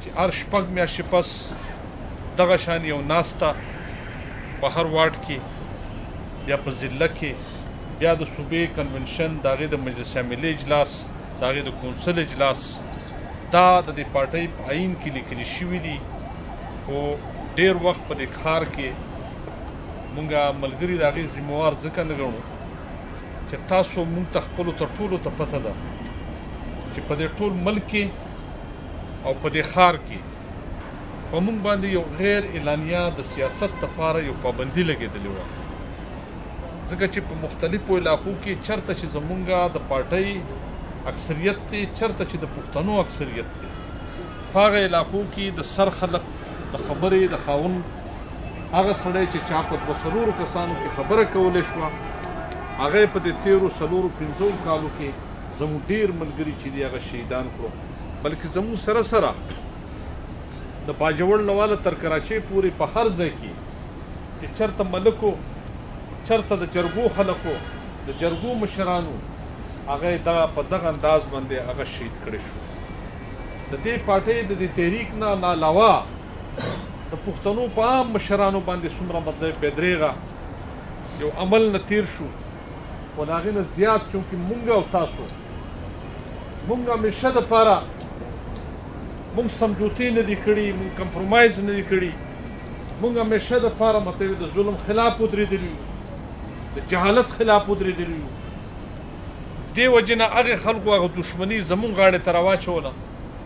چې هر شپږ میاشتې پس دغه شان یو ناسته په هر واټ کې بیا په ضلع کې بیا د صوبې کنونشن د هغې د مجلس عاملې اجلاس د هغې د کونسل اجلاس دا د دې پارټۍ په آیین کې لیکلي شوي دي خو ډېر وخت په دې ښار کې مونږ ملګري د هغې ذموار ځکه نه ګڼو چې تاسو مونږ ته خپلو تر ټولو ته پته ده چې په دې ټول ملک کې او په دې ښار کې په مونږ باندې یو غیر اعلانیه د سیاست لپاره یو پابندي لګېدلې وه ځکه چې په مختلفو علاقو کې چېرته چې زمونږ د پارټۍ اکثریت دی چېرته چې د پښتنو اکثریت دی په هغه علاقو کې د سر خلک د خبرې د خاوند هغه سړی چې چا په دوه څلورو کسانو کې خبره کولی شوه هغه په دې تېرو څلورو پنځو کالو کې زموږ ډېر ملګري چې دي هغه شهیدان کړو بلکې زموږ سره سره د باجوړ نه واله تر کراچۍ پورې په هر ځای کې چې چېرته ملکو چېرته د جرګو خلکو د جرګو مشرانو هغه دغه په دغه انداز باندې هغه شهید کړی شو د دې پارټۍ د دې تحریک نه علاوه د پښتنو په عام مشرانو باندې څومره مطلب بېدرېغه یو عمل نه تیر شو خو د هغې نه زیات چونکې مونږ او تاسو مونږ همیشه دپاره مونږ سمجوتې نه دي کړي مونږ کمپرومایز نه دي کړي مونږ همیشه دپاره مطلب د ظلم خلاف ودرېدلي یو د جهالت خلاف ودرېدلي یو دې وجې نه هغې خلکو هغه دښمني زمونږ غاړې ته راواچوله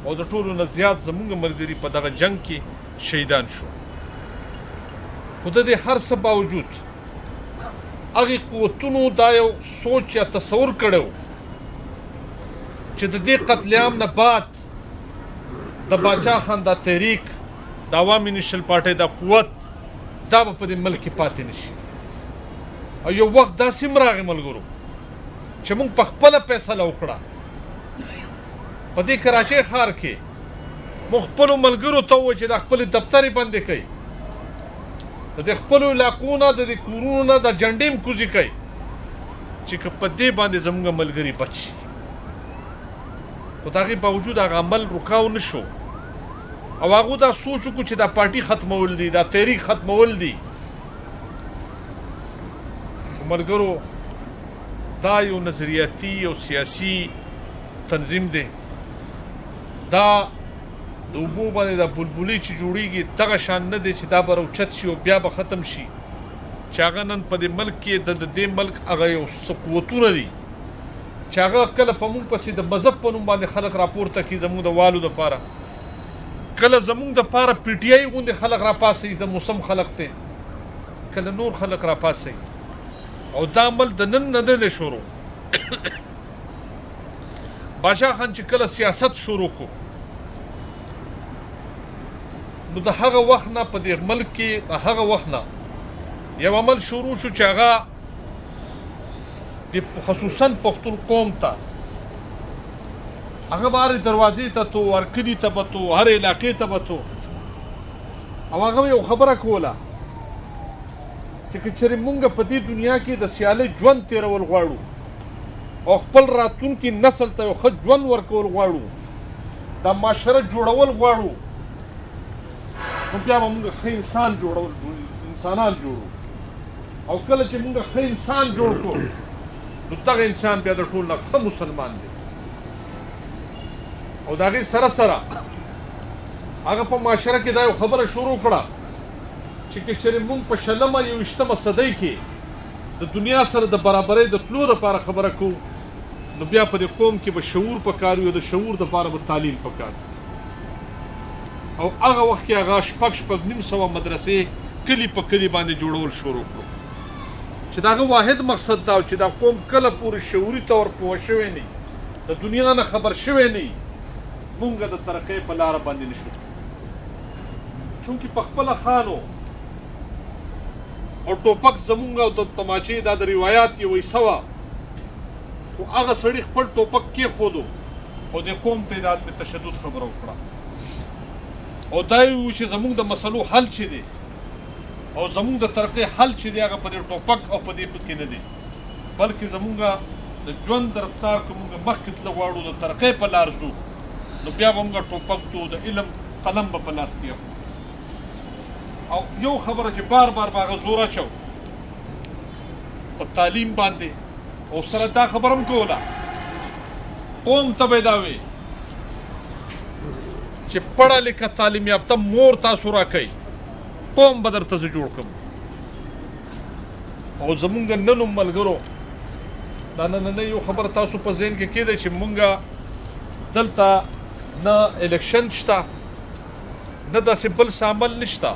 او د ټولو نه زیات زمونږ ملګري په دغه جنګ کې شهیدان شو خو د دې هر څه باوجود هغې قوتونو دا یو سوچ یا تصور کړی و چې د دې قتلیام نه بعد د باچا خان دا تحریک د عوامي نیشنل پارټۍ دا قوت دا به په دې ملک کې پاتې نه شي او یو وخت داسې هم راغی ملګرو چې مونږ په خپله فیصله وکړه په دې کراچۍ ښار کې مونږ خپلو ملګرو ته وویل چې دا خپلې دفترې بندې کوي د دې خپلو علاقو نه د دې کورونو نه دا جنډې هم کوزې کوي چې که په دې باندې زموږ ملګري بچ شي خو د هغې باوجود هغه عمل رکاو نه شو او هغو دا سوچ وکړو چې دا پارټي ختمول دي دا تحریک ختمول دي ملګرو دا یو نظریاتي او سیاسي تنظیم دی دا د اوبو باندې دا بلبلې چې جوړیږي دغه شان نه دی چې دا به راوچت شي او بیا به ختم شي چې هغه نن په دې ملک کې د دې ملک هغه یو څه قوتونه دي چې هغه کله په مونږ پسې د مذهب په نوم باندې خلک راپورته کړي زموږ د والو دپاره کله زموږ دپاره پی ټي آی غوندې خلک راپاسوي د موسم خلک دی کله نور خلک راپاسوي او دا عمل د نن نه دی شروع باچا خان چې کله سیاست شروع کو نو د هغه وخت نه په دې ملک کې د هغه وخت نه یو عمل شروع شو چې هغه د خصوصا پښتون قوم ته هغه به هرې دروازې ته تو هر کلي ته به تو هر علاقې ته به تو او هغه یو خبره کوله چې که چېرې مونږ په دې دنیا کې د سیالۍ ژوند تېرول غواړو او خپل راتلونکي نسل ته یو ښه ژوند ورکول غواړو دا معاشره جوړول غواړو نو بیا به مونږ ښه انسان انسانان جوړو او کله چې مونږ ښه انسان جوړ کړو نو دغه انسان بیا د ټول نه ښه مسلمان دی او د هغې سره سره هغه په معاشره کې دا یو خبره شروع کړه چې که چېرې مونږ په شلمه یوویشتمه صدۍ کې د دنیا سره د برابرۍ د تلو دپاره خبره کوو نو بیا په دې قوم کې به شعور پکار وي او د شعور دپاره به تعلیم پکار او هغه وخت کې هغه شپږ نیم سوه مدرسې کلي په کلي باندې جوړول شروع کړو چې د هغه واحد مقصد دا و چې دا قوم کله پورې شعوري طور پوه شوی نه د دنیا نه خبر شوی نه مونږ د ترقۍ په لاره باندې نه شو چونکې په خپله خانو او ټوپک زمونږ او د تماچې دا د روایات یو حصه وه خو هغه سړي خپل ټوپک کېښودو او د قوم ته د تشدد خبره وکړه او دا یې وویل چې زمونږ د مسلو حل چې دی او زمونږ د ترقۍ حل چې دی هغه په دې ټوپک او په دې کې نه دی بلکې زمونږ د ژوند د رفتار که مونږ مخکې تله غواړو د ترقۍ په لار ځو نو بیا به مونږ ټوپک تو د علم قلم به په لاس کې او یو خبره چې بار بار به هغه زور اچو په تعلیم باندې او سره دا خبره هم کوله قوم ته به یې دا وی چې پړه لیکه تعلیم یافته مور تاسو راکوئ قوم به درته زه جوړ کړم او زمونږ ننو ملګرو دا نننۍ یو خبره تاسو په ذهن کې کېده چې مونږ دلته نه الیکشن شته نه داسې بل څه عمل نشته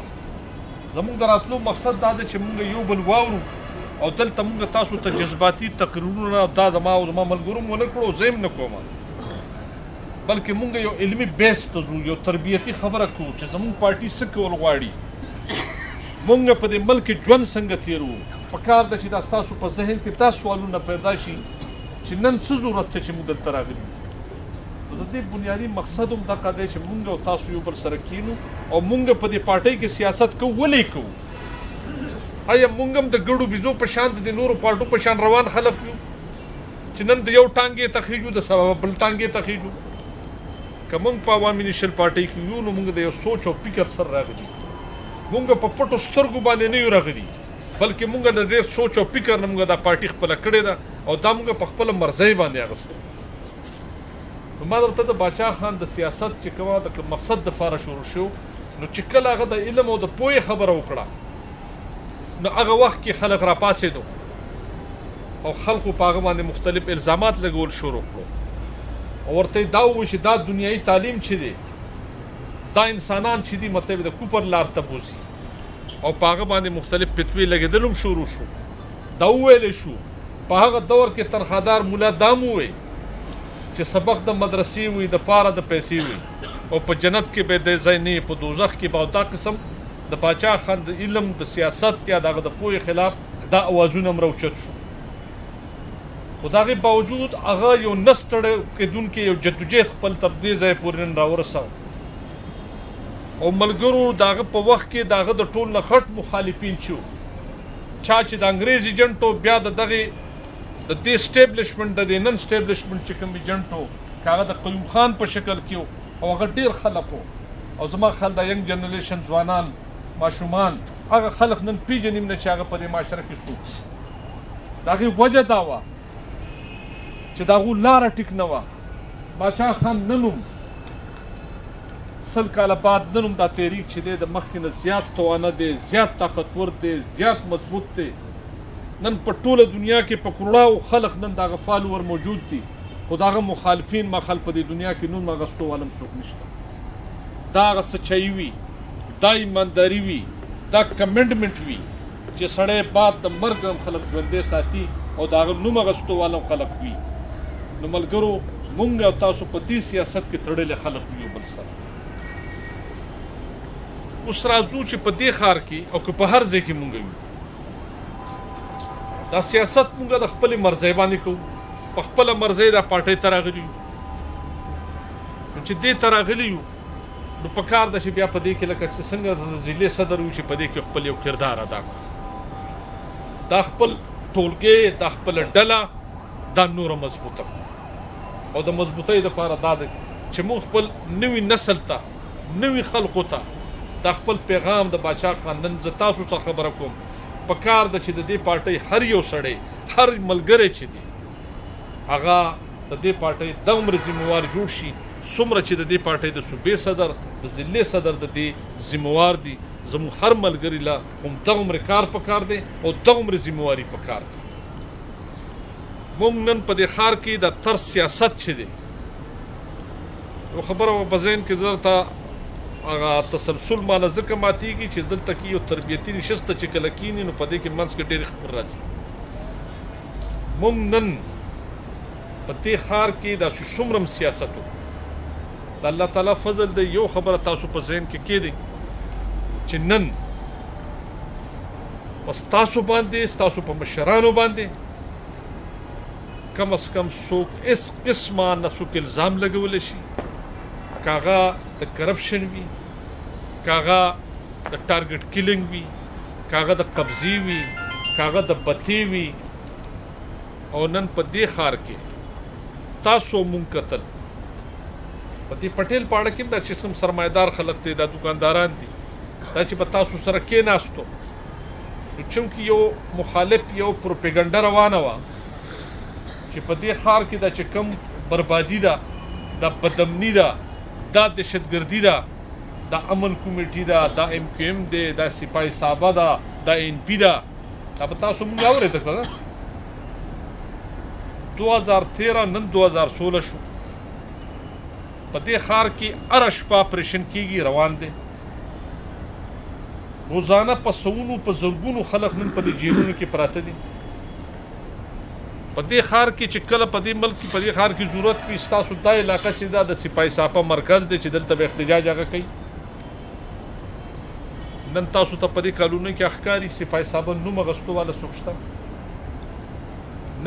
زمونږ د راتلو مقصد دا دی چې مونږ یو بل واورو او دلته مونږ تاسو ته جذباتي تقریرونه دا زما او زما ملګرو مو نه کړو زه هم نه کوم بلکې مونږ یو علمي بیس ته ځو یو تربیتي خبره کوو چې زمونږ پارټي څه کول غواړي مونږ په دې ملک ژوند څنګه تېرو پکار ده چې دا ستاسو په ذهن کې دا سوالونه پیدا شي چې نن څه ضرورت دی چې موږ دلته راغلي د دې بنیادي مقصد هم دغه دی چې مونږ او تاسو یو بل سره کینو او مونږ په دې پارټۍ کې سیاست کوو ولې کوو آیا مونږ هم د ګړو بيزو په شان د نورو پارټو په شان روان خلک یو چې نن د یو ټانګې ته خېږو د سبب بل ټانګې ته خېږو که مونږ په عوامي نیشنل پارټۍ کې یو نو مونږ د یو سوچ او فکر سره راغلي مونږ په پټو سترګو باندې نه یو راغلي بلکې مونږ د ډېر سوچ او فکر نه مونږ دا پارټي خپله کړې ده او دا مونږ په خپله مرضۍ باندې اخیسته نو ما درته د باچا خان د سیاست چې کومه د مقصد دپاره شروع شو نو چې کله هغه د علم او د پوهې خبره وکړه نو هغه وخت کې خلک راپاڅېدو او خلکو په هغه باندې مختلف الزامات لګول شروع کړو او ورته یې دا ووایي چې دا دنیایي تعلیم چې دی دا انسانان چې دي مطلب د کوپر لار ته بوځي او په هغه باندې مختلف فتوې لګېدل هم شروع شو دا وویلی شو په هغه دور کې تنخوادار مولا دا هم ووایي چې سبق د مدرسې وي د پاره د پیسې وي او په جنت کې به د ځای نه په دوزخ کې به دا قسم د باچا خان د علم د سیاست یا دغه د پوهې خلاف دا اوازونه هم راوچت شو خو د هغې باوجود هغه یو نه ستړی کېدونکی یو جدوجهد خپل تر دې ځایه پورې نن راورساو او ملګرو د هغه په وخت کې د هغه د ټول نه غټ مخالفین شو چا چې د انګریز ایجنټ و بیا د دغې د دې اسټیبلشمنټ د دې نن اسټیبلشمنټ چې کوم ایجنټ و که هغه د قیوم خان په شکل کې و او هغه ډېر خلک و او زما خیال د ینګ جنریشن ځوانان ماشومان هغه خلک نن پیژني هم نه چې هغه په دې معاشره کې شو د هغې وجه دا وه چې د هغو لاره ټیک نه وه باچا خان نن هم 100 کاله بعد نن هم دا تحریک چې دی د مخکې نه زیات توانه دی زیات طاقتور دی زیات مضبوط دی نن په ټوله دنیا کې په کروڑاو خلک نن د هغه فالوور موجود دي خو د هغه مخالفین مخال په دې دنیا کې نون اخیستو والا هم څوک نشته دا هغه سچایي وي دا ایمانداري وي دا کمټمنټ وي چې سړی بعد د مرګ هم خلک ژوندی ساتي او د هغه نوم اخیستو والا هم خلک وي نو ملګرو مونږ او تاسو په دې سیاست کې تړلې خلک یو بل سره اوس راځو چې په دې ښار کې او که په هر ځای کې مونږ یو دا سیاست مونږ د خپلې مرضۍ باندې کوو په خپله مرضۍ دا پارټۍ ته راغلي یو نو چې دې ته راغلي یو نو په کار ده چې بیا په دې کې لکه څنګه د ضلع صدر وي چې په دې کې خپل یو کردار ادا کړو دا خپل ټولګې دا خپله ډله دا نوره مضبوطه او د مضبوطۍ دپاره دا دی چې موږ خپل نوي نسل ته نوي خلقو ته دا خپل پیغام د باچا خان نن زه تاسو څخه خبره کوم په کار ده چې د دې پارټۍ هر یو سړی هر ملګری چې دی هغه د دې پارټۍ دومره ذمهوار جوړ شي څومره چې د دې پارټۍ د صوبې صدر د ضلع صدر د دې ذمهوار دي زموږ هر ملګري له هم دغومره کار پکار دی او دغومره ذمهواري پکار دی موږ نن په دې ښار کې د طرز سیاست چې دی یو خبره په ذهن کې زه درته هغه تسلسل ماله ځکه ماتېږي چې دلته کې یو تربیتي نشست چې کله کېني نو په دې کې منځ کې ډېرې خبرې راځي موږ نن په دې ښار کې داسې څومره سیاست و د الله تعالی فضل دی یو خبره تاسو په ذهن کې کېدی چې نن په ستاسو باندې ستاسو په مشرانو باندې کم از کم څوک هېڅ قسمه نه څوک الزام لګولی شي که هغه د کرپشن وي که هغه د ټارګټ کیلینګ وي که هغه د قبضې وي که هغه د بتې وي او نن په دې ښار کې تاسو مونږ کتل په دې پټیل پاړه کې دا چې کوم سرمایدار خلک دي دا دکانداران دي دا چې په تاسو سره کېناستو چونکې یو مخالف یو پروپاګاندا روانه وه چې په دې ښار کې دا چې کوم بربادي ده دا بدامني ده دا دهشتګردي ده دا امن کمیټي ده دا MQM دی دا سپاه صحابه ده دا NP ده دا په تاسو مونږ اورېده که 2013 نن 2016 شو په دې ښار کې هره شپه اپریشن کېږي روان دی روزانه په سوونو په زرګونو خلک نن په دې جیلونو کې پراته دي په دې ښار کې چې کله په دې ملک کې په دې ښار کې ضرورت وي ستاسو دا علاقه چې دا د سپاه صحابه مرکز دی چې دلته به احتجاج هغه کوي نن تاسو ته په دې کالونو کې اخکاری سپاه صحابه نوم اغستو والا څوک شته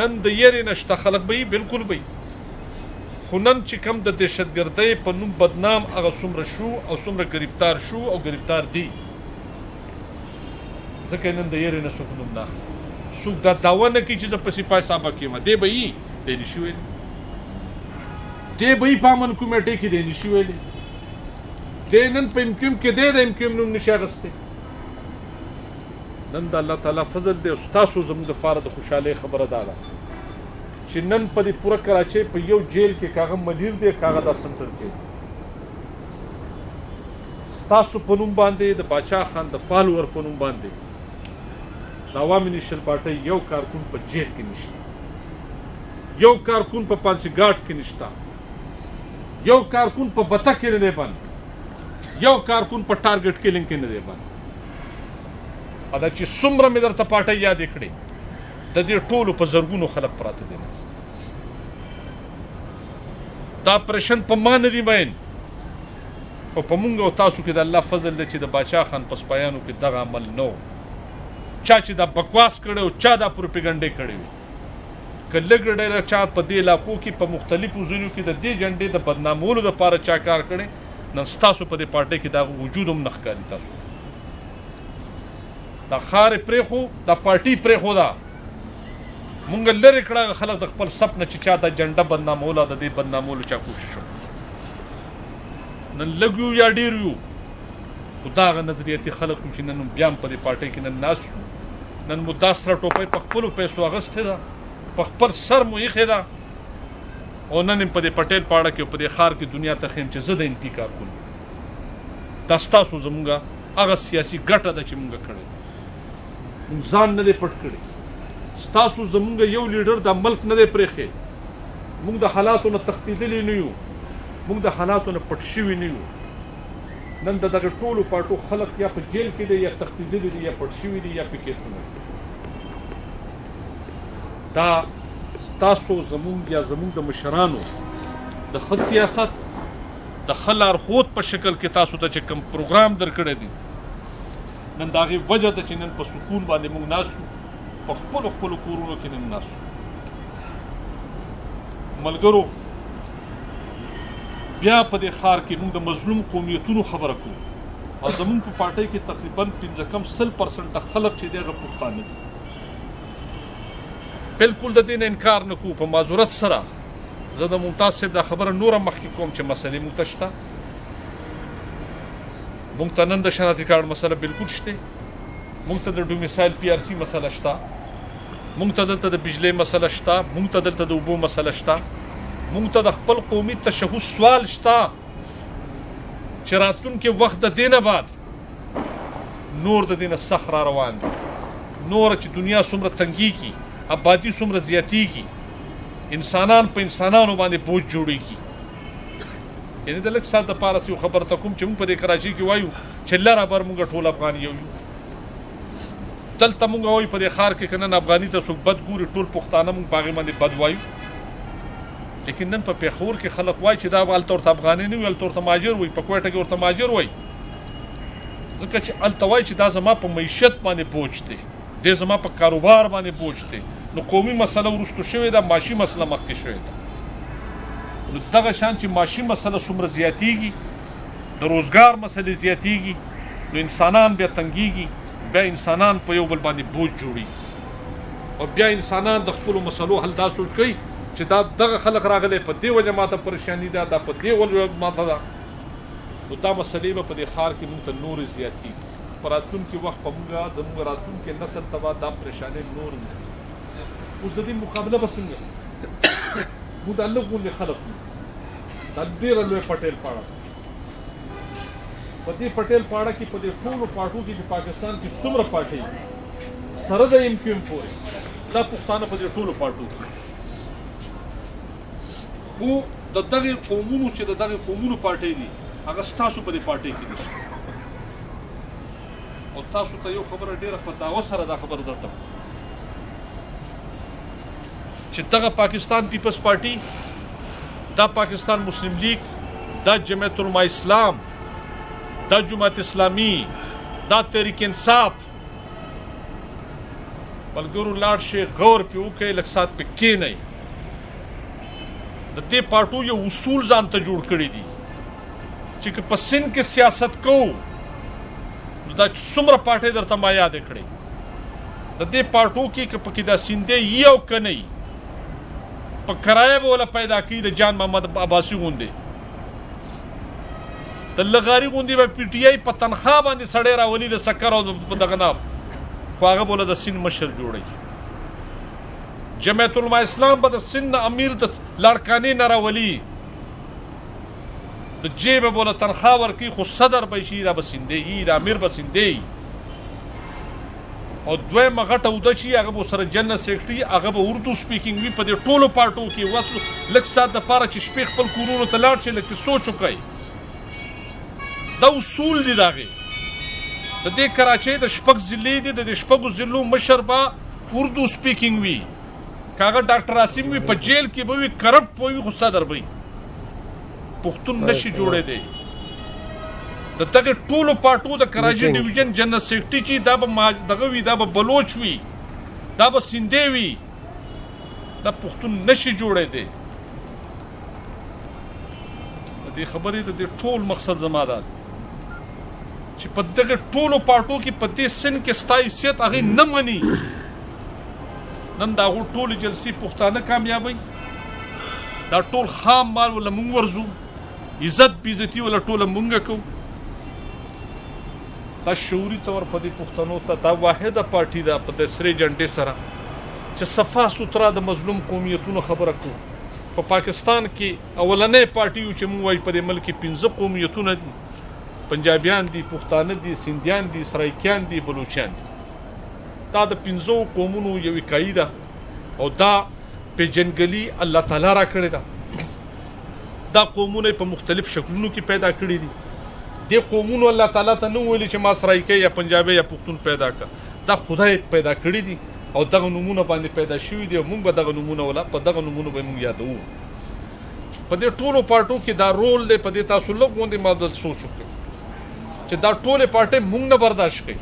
نن د یېرې نشته خلک به بالکل به خو نن چې کم د دهشتګردۍ په نوم بدنام هغه څومره شو او څومره ګرفتار شو او ګرفتار دي ځکه نن د یېرې نه څوک نوم نه اخلي څوک دا دعوه نه کوي چې زه په سپاه صحابه کې یم دی به یي دی نشي ویلی دی به یي په امن کمیټۍ کې دی نشي ویلی دی نن په MQM کې دی د MQM نوم نشي اخیستی نن د الله تعالی فضل دی او ستاسو زموږ دپاره د خوشحالۍ خبره دا ده چې نن په دې پوره کراچۍ په یو جیل کې کاغه مدیر دی کاغه دا سنټر کې ستاسو په نوم باندې د باچا خان د فالوور په نوم باندې د عوامي نیشنل پارټۍ یو کارکون په جیل کې نشته یو کارکون په پانسیګاټ کې نشته یو کارکون په بته کې نه دی بند یو کارکون په ټارګټ کیلینګ کې نه دی بند دا چې څومره مې درته پارټۍ یادې کړې د دې ټولو په زرګونو خلک پراته دي ناست دا اپریشن په ما نه دي مین او په مونږ او تاسو کې د الله فضل دی چې د باچا خان په سپایانو کې دغه عمل نه چا چې دا بکواس کړی او چا دا پروپاګانډې کړې وي که لږ ډېره چا په دې علاقو کې په مختلفو ځایونو کې د دې جنډې د بدنامولو دپاره چا کار کړی نن ستاسو په دې پارټۍ کې دا وجود هم نه ښکاري تاسو دا ښار یې پرېښو دا پارټۍ پرېښوده مونږ لرې کړه خلک د خپل سپ نه چې چا دا جنډه بدناموله د دې بدنامولو چا کوشش وکړو نن لږ یو یا ډېر یو خو دا هغه نظریاتي خلک وو چې نن بیا هم په دې پارټۍ کې نن ناست یو نن مو دا سره ټوپۍ په خپلو پیسو اغوستې ده په خپل سر مو ایښې ده او نن په دې پټیل پاړه کې په دې ښار کې دنیا ته ښیم چې زه د NP کارکون دا ستاسو زموږ هغه سیاسي ګټه ده چې مونږ کړې ده مونږ ځان نه دی پټ کړی ستاسو زموږ یو لیډر دا ملک نه دی پرېښی مونږ د حالاتو نه تښتېدلي نه یو مونږ د حالاتو نه پټ شوي نه یو نن د دغه ټولو پارټو خلک یا په جیل کې دی یا تښتېدلي دي یا پټ شوي دي یا په کیسونه دي دا ستاسو زموږ یا زموږ د مشرانو د ښه سیاست د ښه لارښود په شکل کې تاسو ته چې کوم پروګرام درکړی دی نن د هغې وجه ده چې نن په سکون باندې موږ ناست یو په خپلو کورونو کې نن ناست یو ملګرو بیا په دې ښار کې موږ د مظلوم قومیتونو خبره کوو او زموږ په پارټۍ کې تقریبا 50% خلک چې دی هغه پښتانه دي بالکل د دې نه انکار نه کوو په معذورت سره زه د ممتاز صاحب دا خبره نوره مخکې کوم چې مسلې موږ ته شته موږ ته نن د شناختي کارډ مسله بالکل شته موږ ته د ډومیسایل PRC مسله شته موږ ته دلته د بجلی مسله شته موږ ته دلته د اوبو مسله شته موږ ته د خپل قومي تشخص سوال شته چې راتلونکي وخت د دې نه بعد نور د دې نه سخت را روان دي نور چې دنیا څومره تنګېږي آبادي څومره زیاتېږي انسانان په انسانانو باندې بوج جوړېږي یعنې د لږ ساعت دپاره یو خبره ته کوم چې موږ په دې کراچۍ کې وایو چې لره بر موږ ټول افغان یو یو دلته موږ وایو په دې ښار کې که نن افغاني ته څوک بد ګوري ټول پښتانه موږ په هغې باندې بد وایو لیکن نن په پېښور کې خلک وایي چې دا هلته ورته افغاني نه وي هلته ورته مهاجر وایي په کویټه کې ورته مهاجر وایي ځکه چې هلته وایي چې دا زما په معیشت باندې بوج دی دی زما په کاروبار باندې بوج دی نو قومي مسله وروستو شوې ده معاشي مسله مخکې شوې ده نو دغه شان چې معاشي مسله څومره زیاتېږي د روزګار مسلې زیاتېږي نو انسانان بیا تنګېږي بیا انسانان په یو بل باندې بوج جوړېږي او بیا انسانان د خپلو مسلو حل دا سوچ کوي چې دا دغه خلک راغلی په دې وجه ماته پریشاني ده دا په دې وجه ماته ده نو دا مسلې به په دې ښار کې موږ ته نورې زیاتېږي په راتلونکي وخت په موږ زموږ راتلونکي نسل ته به دا پریشانۍ نور نه اوس د دې مقابله به څنګه موږ دا لږ غوندې خلک یو دا ډېره لویه پټېل پاړه په دې پټېل پاړه کې په دې ټولو پاټو کې په پاکستان کې څومره پاټۍ سره د MQM پورې دا پښتانه په دې ټولو پاټو کې خو د دغې قومونو چې د دغې قومونو پاټۍ دي هغه ستاسو په دې پاټۍ کې نشته او تاسو ته یو خبره ډېره په دعوه سره دا خبره درته چې دغه پاکستان پیپلز پارټي دا پاکستان مسلم لیگ دا جمعیت علماء اسلام دا جماعت اسلامی دا تحریک انصاف ملګرو لاړ شئ غور پې وکئ لږ ساعت پې کښېنئ د دې پارټو یو اصول ځان ته جوړ کړي دي چې که په سند کې سیاست کوو نو دا څومره پارټۍ درته ما یادې کړې د دې پارټو کې که پکې دا سیندې یي او که نه یي په کرایه به وله پیدا کړي د جان محمد عباسي غوندې د لغاري غوندې به PTI په تنخوا باندې سړی راولي د سکر او دغه نه خو هغه به وله د سند مشر جوړوي جمعیت علماء اسلام به د سند امیر د لاړکانې نه راولي د جیب به وله تنخوا ورکوي خو صدر به شي دا به سندې یي د امیر به سندې یي او دویمه غټه اوده شي هغه به ورسره جنرال سیکرټري هغه به اردو سپیکینګ وي په دې ټولو پارټو کې لږ ساعت دپاره چې شپې خپل کورونو ته لاړ شي لږ سوچ وکړئ دا اصول دي د هغې د دې کراچۍ د شپږ ضلعې دي د دې شپږو ضلعو مشر به اردو سپیکینګ وي که هغه ډاکټر عاصم وي په جیل کې به وي کرپټ به وي خو صدر به وي پښتون نشي جوړېدی د دغې ټولو پارټو د کراچۍ ډیویژن جنرال سیکرټري چې دا به دغه وي دا به بلوچ وي دا به سندې وي دا پښتون نشي جوړېدی د دې خبرې د دې ټول مقصد زما دا چې په دغه ټولو پارټو کې په دې سن کې ستا حیثیت هغې نه مني نن د هغو ټولې جلسې پښتانه کامیابوي دا ټول خام مال وله مونږ ورځو عزت بېعزتي وله ټوله مونږه کوو دا شعوري طور په دې پښتنو ته دا واحده پارټي ده په د سرې جنډې سره چې صفا سوتره د مظلوم قومیتونو خبره کوو په پاکستان کې اولنۍ پارټي یو چې مونږ وایي په دې ملک کې 15 قومیتونه دي پنجابیان دي پښتانه دي سندیان دي سرایکیان دي بلوچیان دي دا د 15 قومونو یو اکایي ده او دا پیژنګلي الله تعالی را کړې ده دا قومونه په مختلف شکلونو کې پیدا کړي دي دې قومونو الله تعالی ته نه ویلي چې ما سرایکی یا پنجابی یا پښتون پیدا کړه دا خدای پیدا کړي دي او دغه نومونه باندې پیدا شوي دي او موږ به دغه نومونه ولا په دغه نومونو به موږ یادوو په دې ټولو پارټو کې دا رول دی په دې تاسو لږ غوندې ما د سوچ وکړئ چې دا ټولې پارټۍ موږ نه برداشت کوي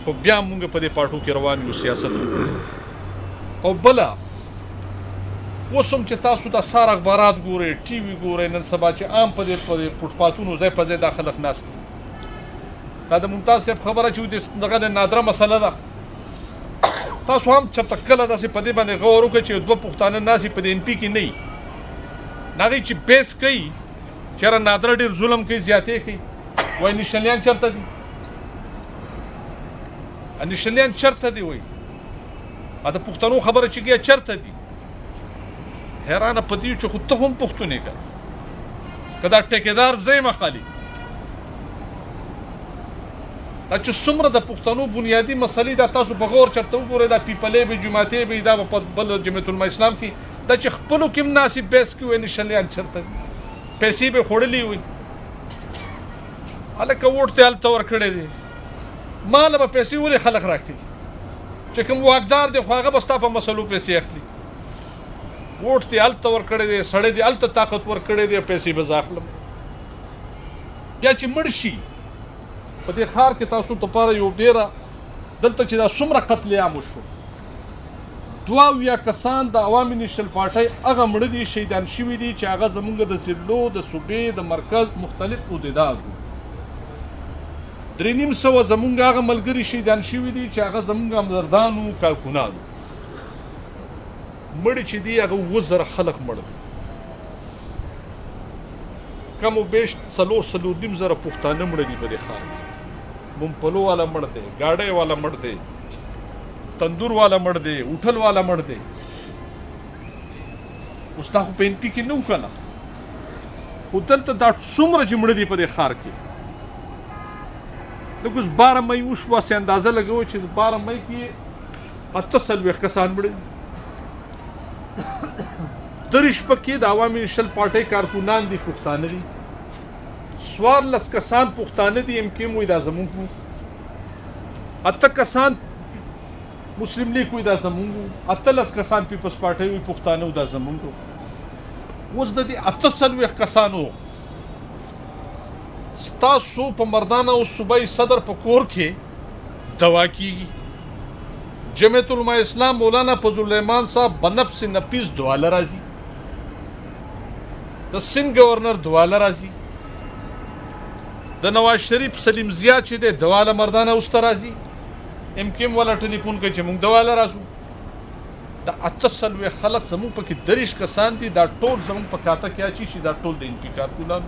خو بیا موږ په دې پارټو کې روان یو سیاست او بله اوس هم چې تاسو د سار اخبارات ګورئ ټي وي ګورئ نن سبا چې عام په دې فوټپاتونو ځای په ځای دا خلک ناست دي دا د ممتاز صاحب خبره چې دغه د نادره مسله ده تاسو هم چېرته کله داسې په دې باندې غور وکړئ چې دوه پښتانه ناست په دې MP کې نه وي هغې چې بیس کوي چېرې نادره ډېر ظلم کوي زیاتې کوي وایي نشلیان چېرته دي نشلیان چېرته دي وایي د پښتنو خبره چې کیه چېرته دي حیرانه په دې چې خو ته هم پښتون یې که دا ټیکېدار ځایمه خالي دا چې څومره د پښتنو بنیادي مسلې دا تاسو په غور چېرته وګورئ دا پیپلې به جوماتې به دا به په بل جمعیت علماء اسلام کې دا چې خپلو کې هم ناسي بیس کې وایي نشلیان چېرته دي پیسې به خوړلې وي هلکه ووټ ته هلته ورکړی دی ماله به پیسې ولې خلک راکوي چې کوم واکدار دی خو هغه به ستا په مسلو پیسې اخلي ووټ دې هلته ورکړی دی سړی دې هلته طاقت ورکړی دی پیسې به زه اخلم بیا چې مړ شي په دې ښار کې تاسو دپاره یو ډېره دلته چې دا څومره قتل عام وشو 22 کسان د عوامي نیشنل پارټۍ هغه مړه دي شهیدان شوي دي چې هغه زمونږ د ضلعو د صوبې د مرکز مختلف عهدیدار دي 350 زمونږ هغه ملګري شهیدان شوي دي چې هغه زمونږ همدردان وو کارکونان مړي چې دي هغه 2000 خلک مړ دي کم و بیش 3.5 پښتانه مړ دي په دې ښار کې ممپلو والا مړ دی ګاډۍ والا مړ دی تندور والا مړ دی اوټل والا مړ دی اوس دا خو په NP کې نه و که نه خو دلته دا څومره چې مړه دي په دې ښار کې لږ اوس 12 مۍ وشوه هسې اندازه لګوئ چې 12 مۍ کې 48 کسان مړه دي 30 پکې د عوامي نېشنل پارټۍ کارکونان دي پښتانه دي 14 کسان پښتانه دي MK وایي دا زمونږ وو 8 کسان مسلم لیگ وایي دا زمونږ وو 18 کسان پیپلز پارټۍ وایي پښتانه وو دا زمونږ وو اوس د دې 48 کسانو ستاسو په مردانه او صوبایي صدر په کور کې دوا کیږي جمعیت علماء اسلام مولانا فضل الرحمان صاحب بنفس نفیس دواله راځي د سند گورنر دواله راځي د نواز شریف سلیم ضیا چې دی دواله مردانه اوس ته راځي MK والا ټلیفون کوي چې موږ دواله راځو د 48 خلک زموږ پکې 30 کسان دي دا ټول زموږ په کاته کې اچي شي دا ټول د NP کارکونان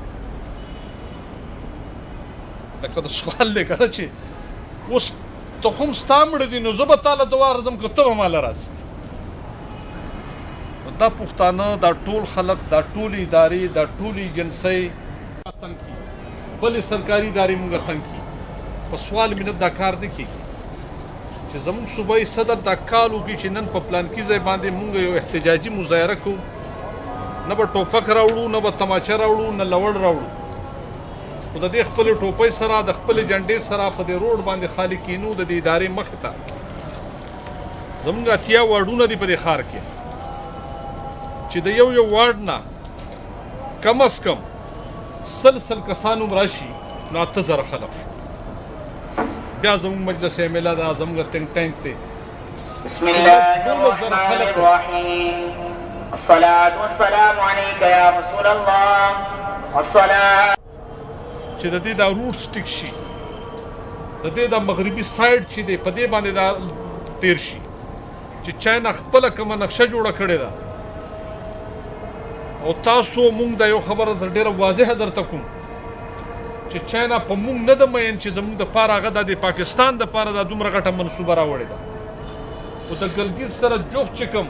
لکه د سوال دی که چې اوس ته هم ستا مړه دي نو زه به تاله دوا راځم که ته به ماله راسې دا پښتانه دا ټول خلک دا ټولې ادارې دا ټولې ایجنسۍ تنګ کړي بلې سرکاري ادارې مونږ تنګ کړي په سوال منت دا کار نه کېږي چې زموږ صوبایي صدر دا کال وکړي چې نن په پلانکي ځای باندې مونږ یو احتجاجي مظاهره کوو نه به ټوپک راوړو نه به تماچه راوړو نه لوړ راوړو خو د دې خپلې ټوپۍ سره د خپلې جنډې سره په دې روډ باندې خالي کینو د دې ادارې مخې ته زموږ 80 واډونه دي په دې ښار کې چې د یو واډ نه کم از کم 100 کسان هم راشي نو 8000 خلک شو بیا زموږ مجلس اعمله ده زموږ تنګ ټینک دی بسم الله الرحمن الرحیم الصلاة والسلام علیک یا رسول الله الصلاة چې د دې دا روټ سټیک شي د دې دا مغربي سایډ چې دی په دې باندې دا تیر شي چې چاینا خپله کومه نقشه جوړه کړې ده او تاسو مونږ دا یو خبره ډېره واضحه درته کوم چې چاینا په مونږ نه ده مین چې زمونږ دپاره هغه د پاکستان دپاره دا دومره غټه منصوبه راوړې ده او د ګلګت سره جوخت چې کوم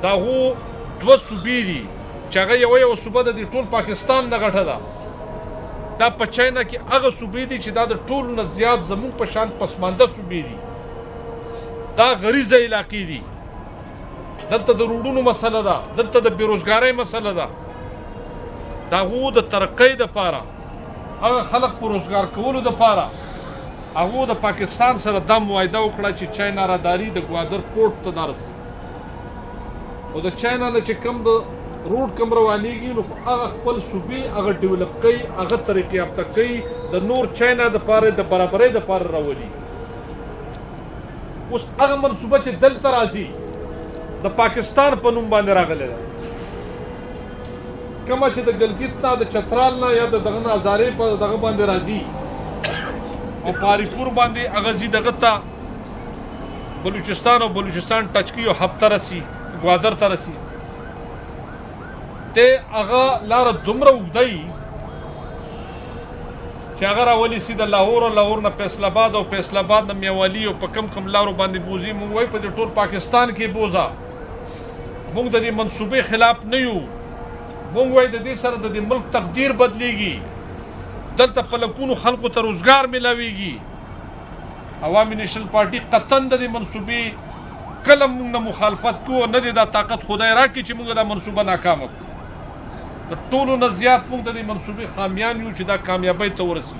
د هغو 2 صوبې دي چې هغه یوه صوبه د دې ټول پاکستان نه غټه ده دا په چاینا کې هغه صوبې دي چې دا د ټولو نه زیات زمونږ په شان پسمانده صوبې دي دا غریزه علاقې دي دلته د روډونو مسله ده دلته د بیروزګارۍ مسله ده د هغو د ترقۍ دپاره هغه خلک په روزګار کولو دپاره هغو د پاکستان سره دا معاهده وکړه چې چاینا راداري د ګوادر پورټ ته دا رسي او د چاینا نه چې کوم د روډ کم روانېږي نو هغه خپل صوبې هغه ډیولپ کوي هغه ترقي یافته کوي د نور چاینا دپاره د برابرۍ دپاره راولي اوس هغه منصوبه چې دلته راځي د پاکستان په نوم باندې راغلی ده کومه چې د ګلګت نه د چترال نه یا د دغه نه هزارې په دغه باندې راځي او پاریپور باندې هغه ځي دغه ته بلوچستان او بلوچستان ټچ کوي او هفته رسي ګوادر ته رسي ته هغه لاره دومره اوږده وي چې هغه راولي سیده لاهور او لاهور نه فیصل آباد او فیصل آباد نه میوالي او په کم لارو باندې بوځي مونږ وایي په دې ټول پاکستان کې بوځه مونږ د دې منصوبې خلاف نه یو مونږ وایي د دې سره د دې ملک تقدیر بدلیږي دلته په لکونو خلکو ته روزګار میلاویږي عوامي نېشنل پارټي قطعاً د دې منصوبې کله مونږ نه مخالفت کوو نه دی دا طاقت خدای راکړي چې مونږ دا منصوبه ناکامه کړو د ټولو نه زیات مونږ د دې منصوبې خامیان یو چې دا کامیابۍ ته ورسي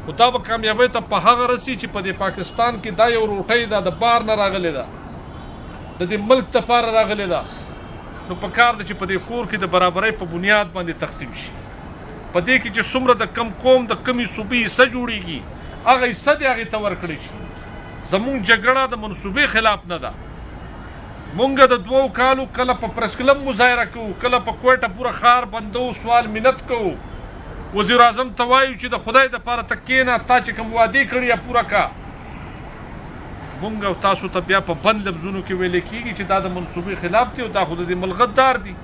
خو دا به کامیابۍ ته په هغه رسي چې په دې پاکستان کې دا یو روټۍ ده د بار نه راغلې ده د دې ملک دپاره راغلې ده نو په کار ده چې په دې کور کې د برابرۍ په بنیاد باندې تقسیم شي په دې کې چې څومره د کم قوم د کمې صوبې حصه جوړېږي هغه حصه دې هغې ته ورکړی شي زمونږ جګړه د منصوبې خلاف نه ده مونږ د 2 کالو کله په پریس کلب مظاهره کوو کله په کوټه پوره ښار بندو سوال منت کوو وزیر اعظم ته وایو چې د خدای دپاره ته کښېنه تا چې کوم وعدې کړي یا پوره کا مونږ او تاسو ته بیا په بند لفظونو کې ویل کېږي چې دا د منصوبې خلاف دی او دا خو د دې ملک غدار دي.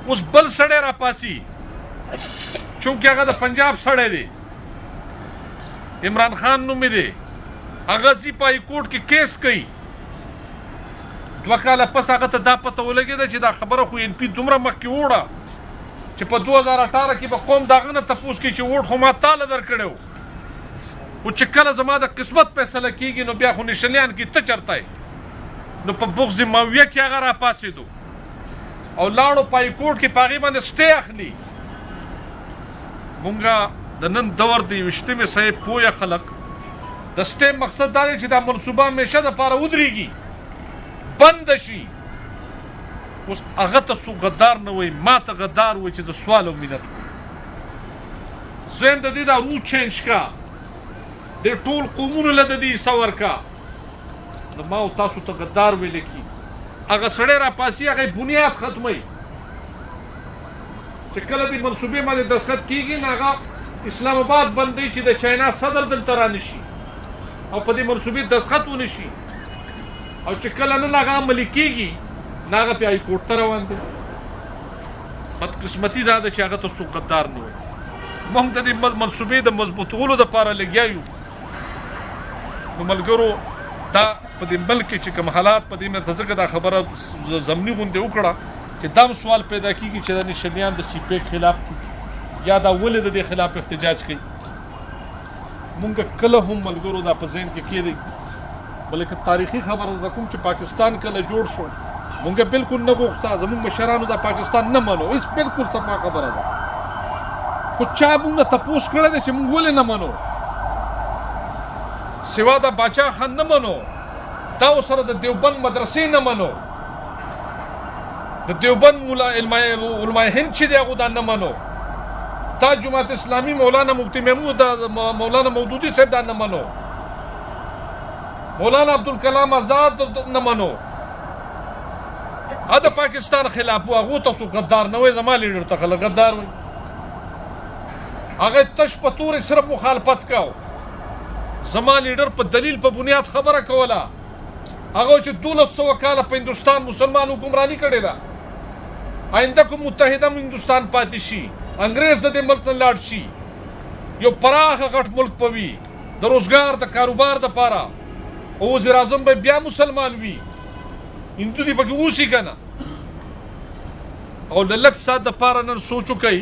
اوس بل سړی راپاسي چونکې هغه د پنجاب سړی دی، عمران خان نوم دی، هغه ځي په های کورټ کې کیس کوي. 2 کاله پس هغه ته دا پته ولګېده چې دا خبره خو ان پي دومره مخکې وړه چې په 2018 کې به قوم د هغه نه تپوس کوي چې ووټ خو ما تاله درکړی و، خو چې کله زما د قسمت فیصله کېږي نو بیا خو نشلیان کې ته چرته یې. نو په بغض ماویه کې هغه راپاڅېدو او لاړو په های کورټ کې په هغې باندې سټې اخلي. مونږ د نن دور د 21 صاحب پوهه خلک د سټې مقصد دا دی چې دا منصوبه همیشه دپاره ودرېږي، بند شي. اوس هغه ته څوک غدار نه وایي، ما ته غدار وایي چې د سوال او مینت زم د دې دا روح چینج کا، د ټول قومونو له د دې حصه ورکا. نو ما او تاسو ته غدار ویل کی هغه سړی راپاسي هغه بنیاد ختموي چې کله دې منصوبې باندې دستخط کېږي نو هغه اسلام آباد بندوي چې د چاینا صدر دلته رانشي او په دې منصوبې دستخط ونه شي، او چې کله نن هغه عملي کېږي نو هغه په های کورټ ته روان دی. بدقسمتي دا ده چې هغه ته څوک غدار نه وایي. موږ د دې منصوبې د مضبوطولو دپاره لګیا یو. نو ملګرو دا په دې ملک کې چې کوم حالات په دې مرته ځکه دا خبره ضمني غوندې وکړه چې دا سوال پیدا کېږي چې د نشلیان د سی پیک خلاف دي یا دا ولې د دې خلاف احتجاج کوي. مونږ کله هم ملګرو دا په ذهن کې کېدی، بلکې تاریخي خبره ده کوم چې پاکستان کله جوړ شو مونږ بالکل نه غوښته، زموږ مشرانو دا پاکستان نه منو، هېڅ بالکل صفا خبره ده. خو چا مونږ نه تپوس کړی دی چې مونږ ولې نه منو، سوا د باچا خان نه منو، دا ورسره د دیوبند مدرسې نه منو، د دیوبند علماء هند چې دی هغو دا نه منو، دا جماعت اسلامي مولانا مفتی محمود مولانا مودودي صاحب دا نه منو، مولانا عبدالکلام آزاد نه منو. دا د پاکستان خلاف و، هغو ته څوک غدار نه وایي، زما لیډر ته خلک غدار وایي. هغه تش په تورې صرف مخالفت کوو، زما لیډر په دلیل په بنیاد خبره کوله. هغه چې 1200 کاله په هندوستان مسلمان حکمراني کړې ده، آینده کوم متحده هندوستان پاتې شي، انګریز د دې ملک نه لاړ شي، یو پراخه غټ ملک به وي د روزګار د کاروبار دپاره، او وزیر اعظم به بیا مسلمان وي، هندو دې پکې اوسي که نه. او د لږ ساعت دپاره نن سوچ وکئ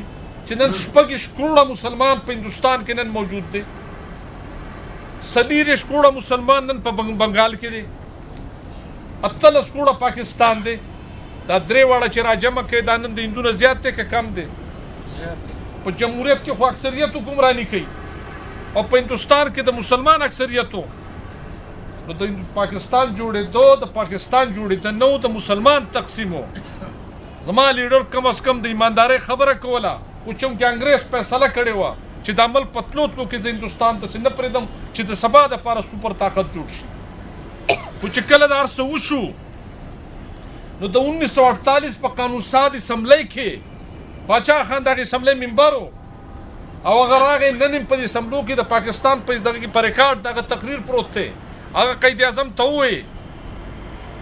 چې نن 6 کروڑه مسلمان په هندوستان کې نن موجود دی، 30 کروڑه مسلمان نن په بنګال کې دی، 18 کروڑه پاکستان دی. دا 3 واړه چې راجمع کوي دا نن د هندو نه زیات دی که کم دی؟ په جمهوریت کې خو اکثریت حکمراني کوي او په هندوستان کې د مسلمان اکثریتو. نو د پاکستان جوړېدو د پاکستان جوړېده نو د مسلمان تقسیمو. زما لیډر کم از کم د ایماندارۍ خبره کوله، خو چونکې انګریز فیصله کړې وه چې د عمل په تلو تلو کې زه هندوستان ته نه پرېږدم چې د سبا دپاره سوپر طاقت جوړ شي. خو چې کله د هر څه وشو نو د 1948 په قانون ساز اسمبلی کې باچا خان د هغې اسمبلی ممبر و او هغه راغی. نن په دې اسمبلو کې د پاکستان په دغه کې په ریکارډ دغه تقریر پروت دی. هغه قید اعظم ته ووایي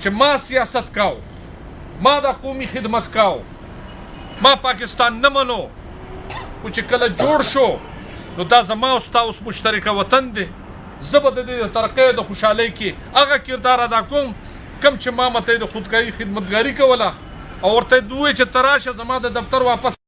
چې ما سیاست کاو، ما د قومي خدمت کاو، ما پاکستان نه منو، خو چې کله جوړ شو نو دا زما او ستا اوس مشترکه وطن دی. زه به د دې د ترقۍ او د خوشحالۍ کې هغه کردار ادا کوم کوم چې ما ماته د خودکاري خدمتګاري کوله، او ورته یې ووایي چې ته راشه زما د دفتر واپس